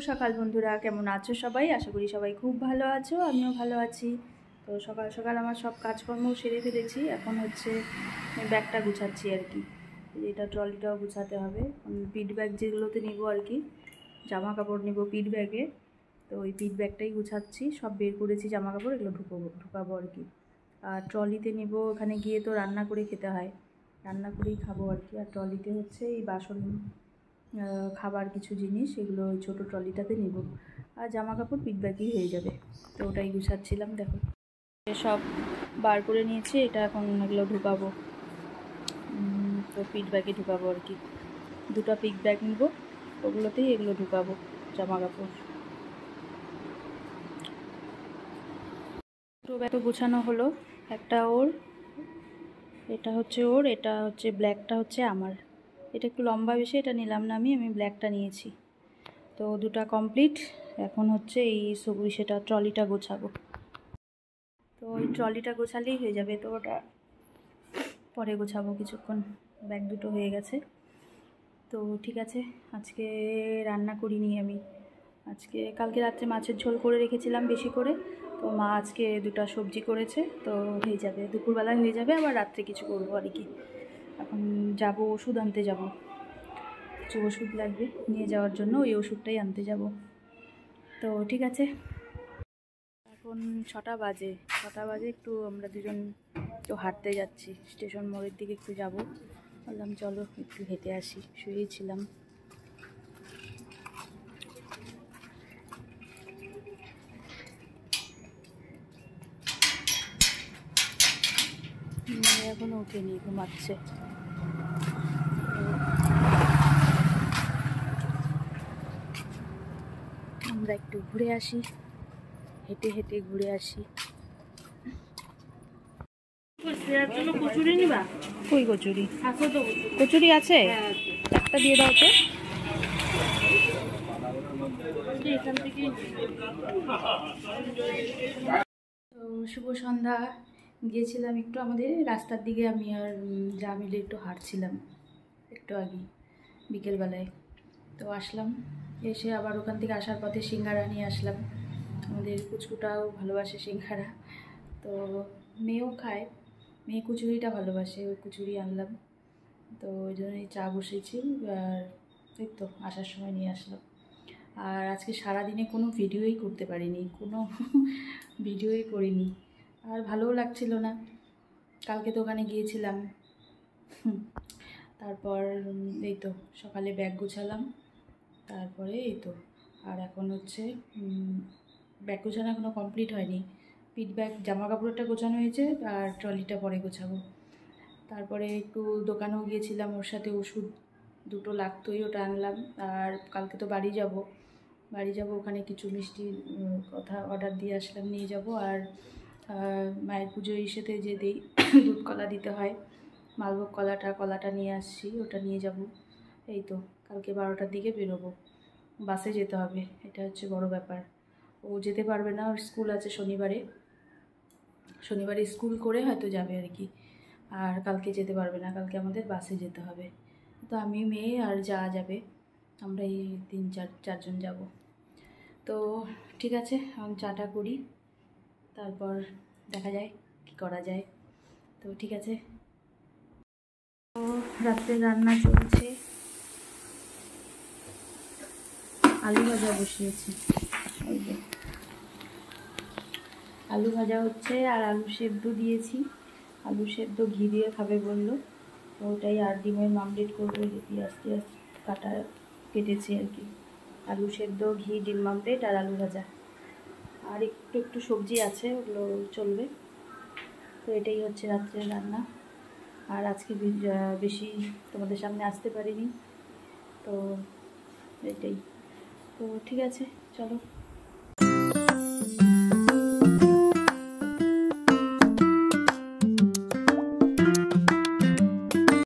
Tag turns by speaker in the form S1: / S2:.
S1: সকাল বন্ধুরা, কেমন আছো সবাই? আশা করি সবাই খুব ভালো আছো, আমিও ভালো আছি। তো সকাল সকাল আমার সব কাজকর্ম সেরে ফেলেছি। এখন হচ্ছে ব্যাগটা গুছাচ্ছি আর কি। এটা ট্রলিটাও গুছাতে হবে, পিট ব্যাগ যেগুলোতে নিব আর কি, জামা কাপড় নিব পিট ব্যাগে। তো ওই পিট ব্যাগটাই গুছাচ্ছি, সব বের করেছি জামা কাপড়, এগুলো ঢুকাবো আর কি। আর ট্রলিতে নিব, ওখানে গিয়ে তো রান্না করে খেতে হয়, রান্না করেই খাবো আর কি। আর ট্রলিতে হচ্ছে এই বাসন, খাবার কিছু জিনিস, এগুলো ওই ছোটো ট্রলিটাতে নিব। আর জামা কাপড় পিট ব্যাগই হয়ে যাবে। তো ওটাই গুছাচ্ছিলাম। দেখো সব বার করে নিয়েছি, এটা এখন এগুলো ঢুকাবো। তো পিট ব্যাগে ঢুকাবো আর কি। দুটো পিট ব্যাগ নিব, ওগুলোতেই এগুলো ঢুকাবো জামা কাপড়। দুটো ব্যাগ তো গোছানো হলো। একটা ওর, এটা হচ্ছে ওর, এটা হচ্ছে ব্ল্যাকটা হচ্ছে আমার। এটা একটু লম্বা বেশি, এটা নিলাম না, আমি ব্ল্যাকটা নিয়েছি। তো দুটা কমপ্লিট। এখন হচ্ছে এই সেটা ট্রলিটা গোছাবো। তো ওই ট্রলিটা গোছালেই হয়ে যাবে, তো ওটা পরে গোছাবো কিছুক্ষণ। ব্যাগ দুটো হয়ে গেছে। তো ঠিক আছে, আজকে রান্না করিনি আমি। কালকে রাত্রে মাছের ঝোল করে রেখেছিলাম বেশি করে, তো মা আজকে দুটো সবজি করেছে, তো হয়ে যাবে, দুপুরবেলায় হয়ে যাবে। আবার রাত্রে কিছু করবো আর কি। এখন যাব ওষুধ আনতে যাব, কিছু ওষুধ লাগবে নিয়ে যাওয়ার জন্য, ওই ওষুধটাই আনতে যাব। তো ঠিক আছে, এখন 6টা বাজে। একটু আমরা দুজন একটু হাঁটতে যাচ্ছি, স্টেশন মোড়ের দিকে একটু যাব। বললাম চলো একটু হেঁটে আসি, শুয়েছিলাম। এখনও ওঠেনি, ঘুমাচ্ছে। আমরা একটু ঘুরে আসি, হেঁটে হেঁটে ঘুরে আসি। কচুরি নিবা? কই কচুরি? কচুরি আছে, একটা দিয়ে দাও তো। তো শুভ সন্ধ্যা। গিয়েছিলাম একটু আমাদের রাস্তার দিকে, আমি আর যা মিলে একটু হাঁটছিলাম একটু আগে বিকেলবেলায়। তো আসলাম, এসে আবার ওখান থেকে আসার পথে সিঙ্গারা নিয়ে আসলাম। আমাদের কুচকুটাও ভালোবাসে সিঙ্গারা, তো মেয়েও খায়। মেয়ে কচুরিটা ভালোবাসে, ওই কচুরি আনলাম। তো ওই জন্যই চা বসেছি, আর এই তো আসার সময় নিয়ে আসলাম। আর আজকে সারাদিনে কোনো ভিডিওই করতে পারিনি, কোনো ভিডিওই করিনি। আর ভালোও লাগছিল না। কালকে তো ওখানে গিয়েছিলাম, তারপর এই তো সকালে ব্যাগ গোছালাম, তারপরে এই তো। আর এখন হচ্ছে ব্যাগ গোছানো এখনও কমপ্লিট হয়নি। পিট ব্যাগ জামা কাপড়টা গোছানো হয়েছে, আর ট্রলিটা পরে গোছাবো। তারপরে একটু দোকানেও গিয়েছিলাম, ওর সাথে ওষুধ দুটো লাগতোই, ওটা আনলাম। আর কালকে তো বাড়ি যাব, ওখানে কিছু মিষ্টি কথা অর্ডার দিয়ে আসলাম, নিয়ে যাব। আর মায়ের পুজো ইসেতে যে দিই দুধ কলা দিতে হয়, মালভোগ কলাটা নিয়ে আসছি, ওটা নিয়ে যাব। এই তো কালকে 12টার দিকে বেরোবো, বাসে যেতে হবে, এটা হচ্ছে বড় ব্যাপার। ও যেতে পারবে না, ওর স্কুল আছে শনিবারে স্কুল করে হয়তো যাবে আর কি। আর কালকে যেতে পারবে না, কালকে আমাদের বাসে যেতে হবে। তো আমি, মেয়ে আর যা যাবে, আমরা এই 3-4জন যাব। তো ঠিক আছে, আমি চাটা করি, তারপর দেখা যায় কি করা যায়। তো ঠিক আছে, তো রাত্রে রান্না চলছে, আলু ভাজা বসিয়েছি। ওই যে আলু ভাজা হচ্ছে, আর আলু সেদ্ধ দিয়েছি। আলু সেদ্ধ ঘি দিয়ে খাবে বললো, তো ওটাই। আর ডিমের মামলেট করবো, যে পেঁয়াজ কেটেছি আর কি। আলু সেদ্ধ, ঘি, ডিম মামলেট আর আলু ভাজা। আর একটু সবজি আছে, ওগুলো চলবে। তো এটাই হচ্ছে রাত্রের রান্না। আর আজকে বেশি তোমাদের সামনে আসতে পারিনি, তো এটাই। তো ঠিক আছে, চলো